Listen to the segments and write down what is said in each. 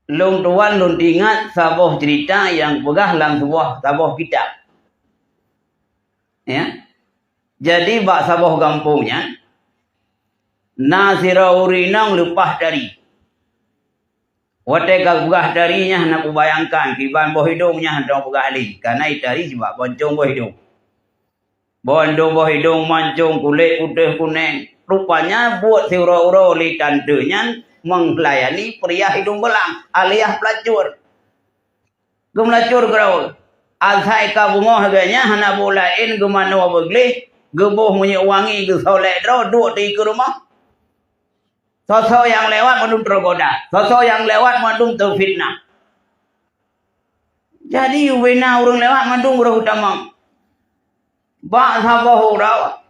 Long tuan long ingat sebuah cerita yang pegah dalam sebuah kitab. Ya. Jadi bak sebuah kampungnya nasira urinang lepas dari. Wate gagah darinya nak bayangkan kiban boh hidungnya hendak pegah li. Karena dari sebab boncong boh hidung. Bondo boh hidung mancung kulit putih kuning. Rupanya buat si uro-uro li tandenya melayani pria hidung belang alias pelacur. Gemlacur kerau. Azhai ka bungoh harganya hana bolain gemana wabegli. Geboh punya wangi ke solek draw duk di ke rumah. Sosok yang lewat mandum tergoda. Sosok yang lewat mandum terfitnah. Jadi wena orang lewat mandum urang utamang. Bak sabah urang.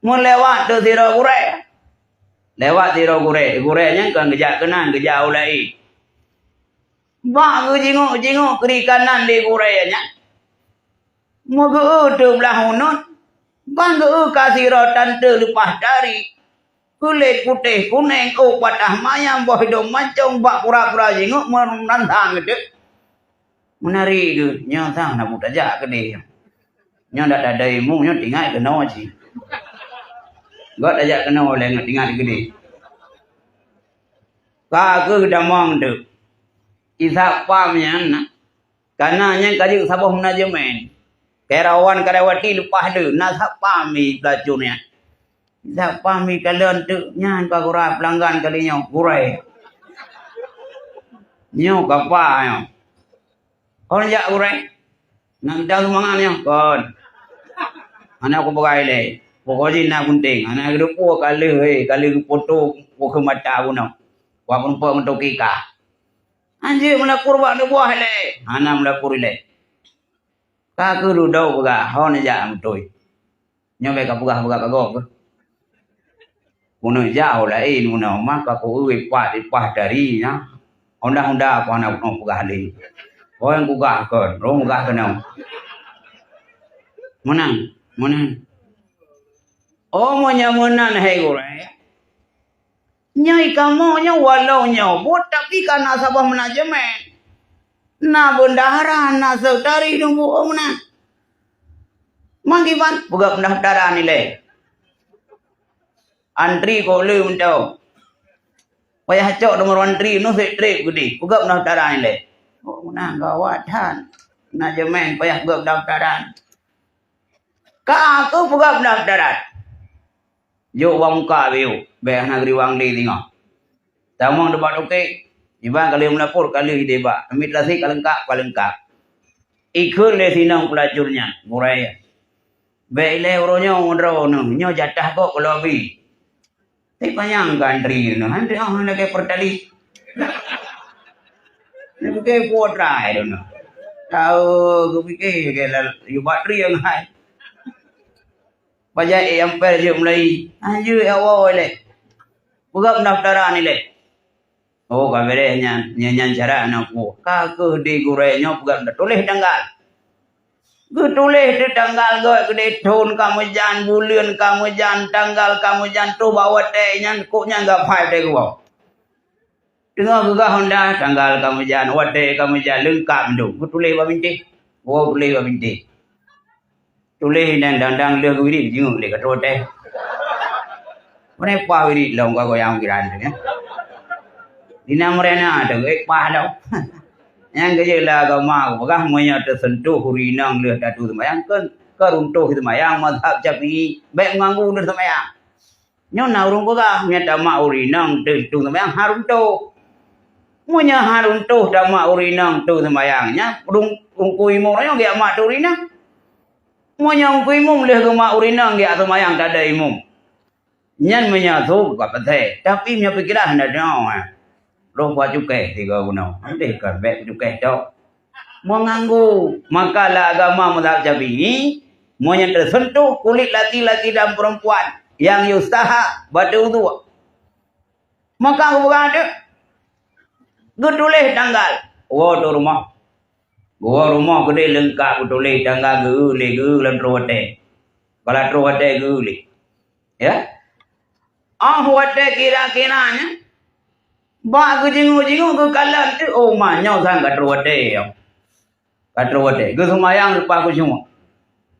Melewat tu tira gure. Lewat tira gure. Gurenya kan gejak kenan, gejak ulai. Bak ke jinguk kiri kanan di gurenya. Moga tu belah hunut. Bang ke kasih rotan tu lepas dari. Kulit putih kuning patah mayam boh hidung mancung bak pura-pura jinguk menantang gitu. Menari tu nyo sang nak buta jak ke dia. Nyo dak ada ilmu nyo tinggal kena ji. Gak ajak kena oleh nyo tinggal gede. Ka ke damang tu. Isa pamnya na. Karena nya kaji sabah manajemen. Kerawan karawati lepas tu nak pami pelacurnya. Tak pahami kalian tu nyan pa kurai pelanggan kalinya kurai. Nyo kapa nyo. Kon jak kurai. Nak dah semangat nyo kon. Anak aku pakai le. Pokoknya nak penting. Anak kedepu kali foto ke mata aku no. Wa pun pa mentok ka. Anjir melapor buat buah le. Anak melapor le. Ka ke dudau ga hon jak mutoi. Nyo be ka pugah kagok. Puno jauh lah puno maka ko uipat dari na onda ko anak no pugali ko yang gugah kon ro gugah kenau menang oh monya menan hai gore nyai kamu nya walau nya bot tapi kana sabah manajemen na bendahara na saudari nunggu omna manggiban buka pendaftaran nilai antri ko le untau. Payah cok nomor antri no se trip gede. Buka pendaftaran le. Oh menang gawatan. Manajemen payah buka pendaftaran. Ka aku buka pendaftaran. Yo wang muka biu. Be negeri wang di tengok. Tamang debat okey. Iban kali melapor kali deba. Administrasi kalengkap. Ikut le sinang pelacurnya. Murai. Be le uronya ngondro no. Nyo jatah kok ke lobi. Tapi panjang gandri no, handri nak pertali. Nak ke potra itu no. Tahu kupikir ke you bateri yang hai. Pajak emper je mulai. Aju awal le. Buka pendaftaran ni le. Oh kamera nyan cara anakku. Ka ke di gurenya buka tulis tanggal. Tulis di tanggal gede tahun kamu jangan bulan kamu jangan tanggal kamu jangan tu bawa tehnya koknya enggak file deh gua. Dengar gua Honda tanggal kamu jangan wate kamu jangan lengkap tu. Gua tulis babinti. Gua tulis babinti. Tulis dan dandang dia gua ini jingung le kat teh. Mana pa wiri long gua yang kiran tu ya. Di namrena ada pa dah. Yang kerja lah agama bagah monya tersentuh hurinang le datu semayang kan karuntuh semayang mazhab Syafi'i baik mengganggu le semayang nyo na urung bagah nya dama hurinang tentu semayang haruntuh monya haruntuh dama hurinang tu semayangnya urung kui mo nyo ge mak hurinang monya kui mo le ge mak hurinang ge semayang tak ada imum nyan monya tu ka pathe tapi nya pikiran ada roh cukai tiga guna. Andai kan baik cukai dok. Menganggu makalah agama mazhab Syafi'i monya tersentuh kulit laki-laki dan perempuan yang yustaha batu wudu. Maka aku berada tulis tanggal. Gua tu rumah. Gua rumah gede lengkap tulis tanggal ge lan rote. Kalau rote ge. Ya. Wate kira-kiranya Ba ke jingu-jingu ke kalan tu oh manyau sang katruwate. Katruwate. Ge semayang lupa aku semua.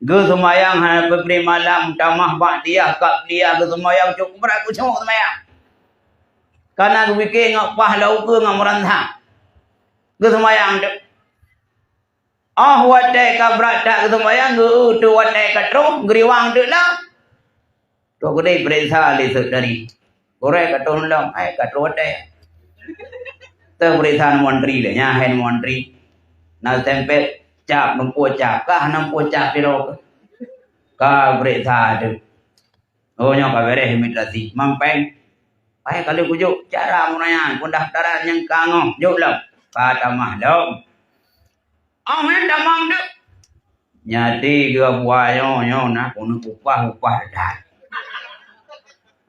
Ge semayang beri malam tamah bak dia kap dia ge semayang cukup beraku semua semayang. Karena aku fikir ngak pahlau ke ngak merantah. Ge semayang tu. Wate ka berata ke semayang ge tu wate katru geriwang tu lah. Tu gede perintah lesuk dari. Korek katru long katru wate. Pemerintahan menteri le nyahen menteri na tempe cap nempo cap kah nempo cap piro ka berita tu oh nyo ka beres imigrasi mampeng ai kali kujuk cara munayan pendaftaran yang kango juk lam kata mahlum men damang tu nyati ke buayo nyo na kono upah dah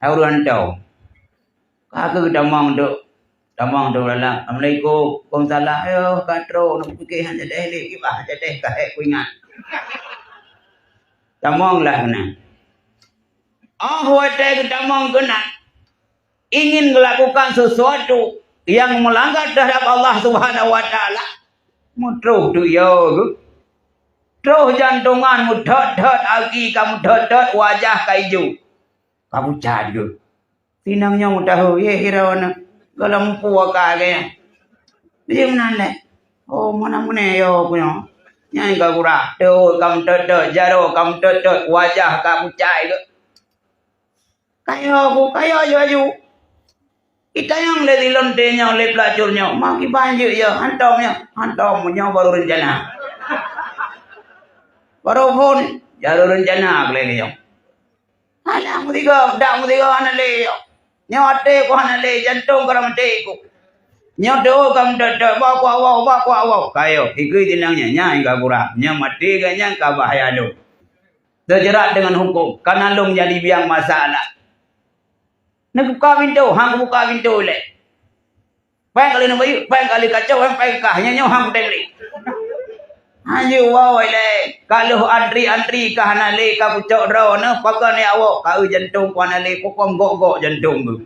auran tau ka ke damang tu Tamang tu lah. Assalamualaikum. Waalaikumsalam. Ayo katro nak fikir hanya deh ni ibah deh kae ku ingat. Tamang lah kena. Wate tamang kena. Ingin melakukan sesuatu yang melanggar terhadap Allah Subhanahu wa taala. Mutruh tu yo. Truh jantungan mudot aki kamu dot wajah kaiju. Kamu cadu. Tinangnya mudah ye hirawana. Kalau mpu kagak, dia mana le? Oh mana yo punya. Nyai kagura. Kamu dot jaro kamu dot wajah kamu cai ke? Kayo ju. Kita yang le dilontenya le pelacurnya, maki banjir ya hantom baru rencana. Baru pun jaro rencana lagi yo. Alah mutiga anak le yo. Nyote ko hanale jantung karamate ko. Nyote kam dada ba kwa kayo ikui dinangnya nyai kagura nyamati ganya ka bahaya lo. Terjerat dengan hukum karena long jadi biang masalah. Nak buka pintu, hang buka pintu le. Pai kali nabi, pai kali kacau, pai kahnya nyo hang teli. Ayo wawai le. Kalau antri ka hanale ka pucok ro ne pakane awak ka jantung ko hanale pokom gok jantung tu.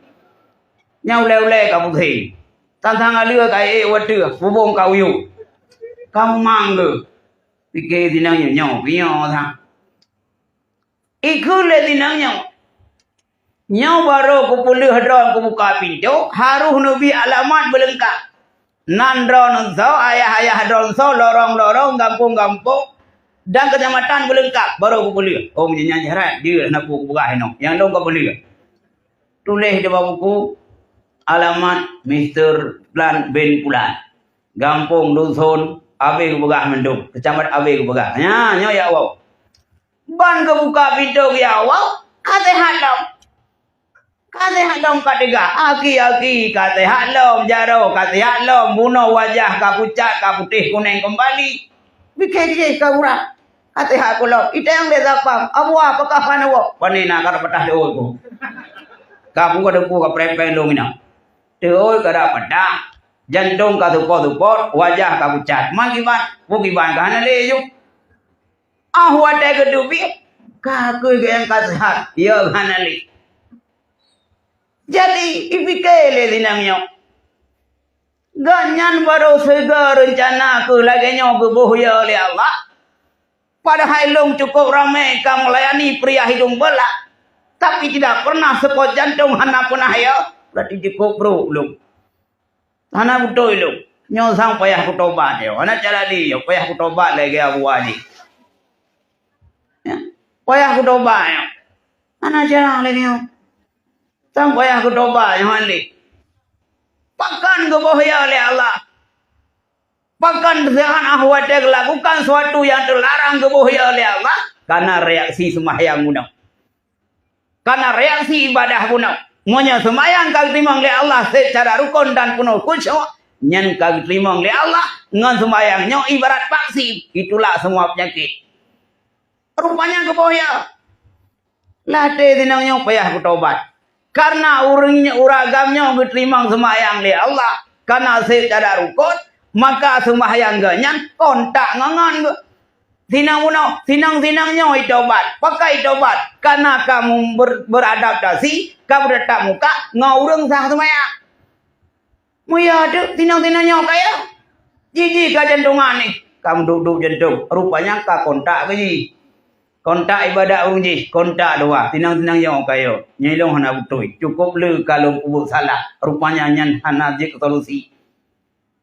Nyau le ka putih. Tantang alua ka wadu bubong ka uyu. Kamu mangga. Fikir dinangnya nyau piyo tha. Ikut le dinangnya. Nyau baru ku pulih hadron ku buka pintu, haruh nabi alamat belengkap. Nandron so, ayah dron so, lorong gampung dan kecamatan belengkap baru aku boleh. Oh menyanyi harat dia nak buku buka heno. Yang dong kau boleh. Tulis di bawah buku alamat Mr. Plan bin Pulan. Gampung dusun Abe Buka Mendung, kecamatan Abe Buka. Ya wow. Ban ke buka pintu ya wow. Kate halom katiga aki kate halom jaro kate halom bunuh wajah ka pucat ka putih kuning kembali bikin dia ka urang kate hakulo ite yang desapam abu apa ka panawo panina ka patah de ko ka bungo de ka prepeng lumina de oi ka patah jantung ka tu pot wajah ka pucat bukiban ka hanale yu wate ke dubi ka ku yang ka sehat ya hanale. Jadi ipikele dinangnya. Ganyan baru sega rencana ke lagi ke bohya oleh Allah. Padahal long cukup ramai kamu melayani pria hidung belah. Tapi tidak pernah sekot jantung hana pernah ya. Berarti cukup bro belum. Hana betul belum. Nyosang payah kutobat ya. Hana cara dia payah kutobat lagi abu wali. Ya. Payah kutobat ya. Hana cara lagi ya. Sampai aku doba yang handi. Pakan ke bohya oleh Allah. Pakan dengan ahwat lakukan sesuatu yang terlarang ke bohya oleh Allah. Karena reaksi sembahyang guna. Karena reaksi ibadah guna. Monya sembahyang kau terima oleh Allah secara rukun dan penuh khusyuk. Nyan kau terima oleh Allah. Ngan sembahyangnya ibarat vaksin. Itulah semua penyakit. Rupanya ke bohya. Latih dinangnya payah kutobat. Karena uragamnya berterima sembahyang oleh Allah. Karena secara rukun. Maka sembahyang ganyan. Kontak ngangan. Sinang-sinangnya itobat. Pakai itobat. Karena kamu beradaptasi. Kamu tetap muka. Ngaurung sah sembahyang. Muya tu tinang-tinang nyok kaya. Jiji ka jantungan ni. Kamu duduk jantung. Rupanya ka kontak ke ji. Kontak ibadat urung ji. Kontak doa. Tinang-tinang nyok kaya. Nyilong hana butui. Cukup le kalau kubur salah. Rupanya nyan hana jik solusi.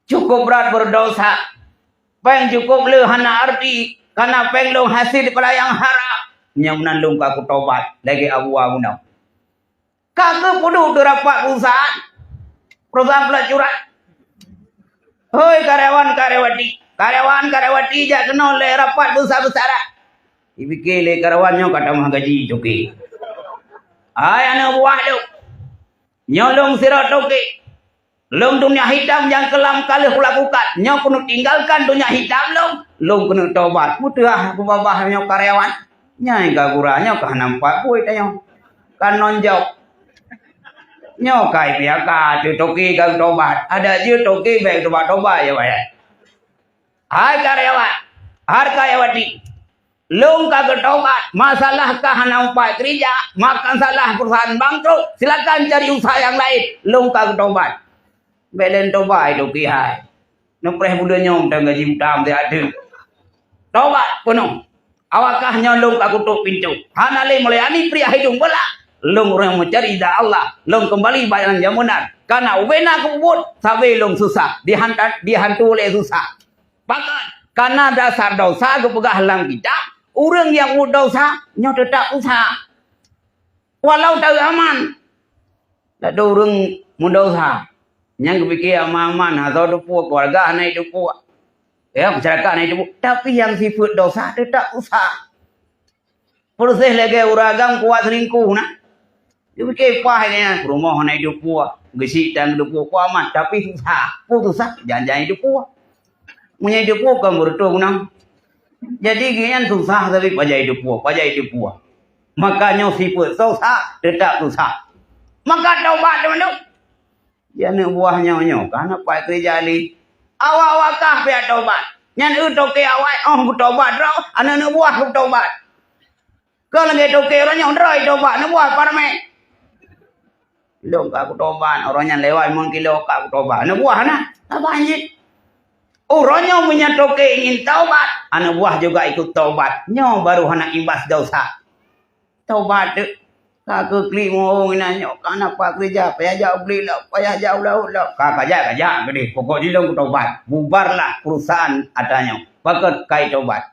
Cukup berat berdosa. Peng cukup le hana arti. Karena peng long hasil pada yang harap. Nyam nandung kaku tobat. Lagi abu-abu nau. Kakak pudu tu rapat perusahaan. Perusahaan pelacuran. Hoi karyawan-karyawati jak kena le rapat besar-besaran. Dipikir le karyawannya kata mah gaji cuki. Ai anak buah tu. Nyolong sirat toke. Long dunia hitam yang kelam kali lakukan. Nyo kena tinggalkan dunia hitam long. Long kena tobat. Mudah babah nyo karyawan. Nyai kaguranya kah nampak puai tayo. Kan nonjok. Nyo kai piaka tu toki kau tobat. Ada je toki baik tobat ya bayar. Hai karyawan, har karyawati. Long kagak tobat. Masalah kah nampak kerja, makan salah perusahaan bangkrut. Silakan cari usaha yang lain. Long kagak tobat. Belen tobat toki hai. Nupreh muda nyom dan gaji utam dia ada. Tobat penuh. Awakah nyolong kagak tutup pintu. Hana le melayani pria hidung bola. Long orang mencari ida Allah. Long kembali bayaran jamunan. Karena wena kebut. Sampai long susah. Dihantu oleh susah. Bahkan. Karena dasar dosa kepegah halang kita. Orang yang dosa. Nyo tetap usaha. Walau tahu aman. Tak ada orang mendosa. Yang kepikir aman-aman. Atau dupu keluarga anak dupu. Ya masyarakat anak dupu. Tapi yang sifat dosa tetap usaha. Proses lagi uragam kuat selingkuh nak. Dia fikir pahanya rumah nak hidup puas. Gesik dan hidup puas amat. Tapi susah. Susah. Jangan-jangan hidup puas. Punya hidup puas kan bertua gunang. Jadi gini susah tapi pajak hidup puas. Pajak hidup puas. Makanya sifat susah tetap susah. Maka taubat teman-teman. Jangan buahnya nyok. Karena pak kerja li. Awak-awakah pihak taubat. Yang itu ke awak. Oh taubat. Anak-anak buah taubat. Kalau lagi toke orangnya ondrai taubat. Nak buah parme. Kilo aku tobat. Orangnya lewat 5 kilo aku tobat. Anak buah nak. Apa anjir? Orangnya punya toke ingin taubat. Anak buah juga ikut taubat. Nyo baru anak imbas dosa. Taubat tu. Kakak klik mohon nanya. Kenapa kerja? Payah jauh beli lah. Payah jauh lah. Kakak kajak. Gede. Pokok dia aku taubat. Bubarlah perusahaan adanya. Pakat kai taubat.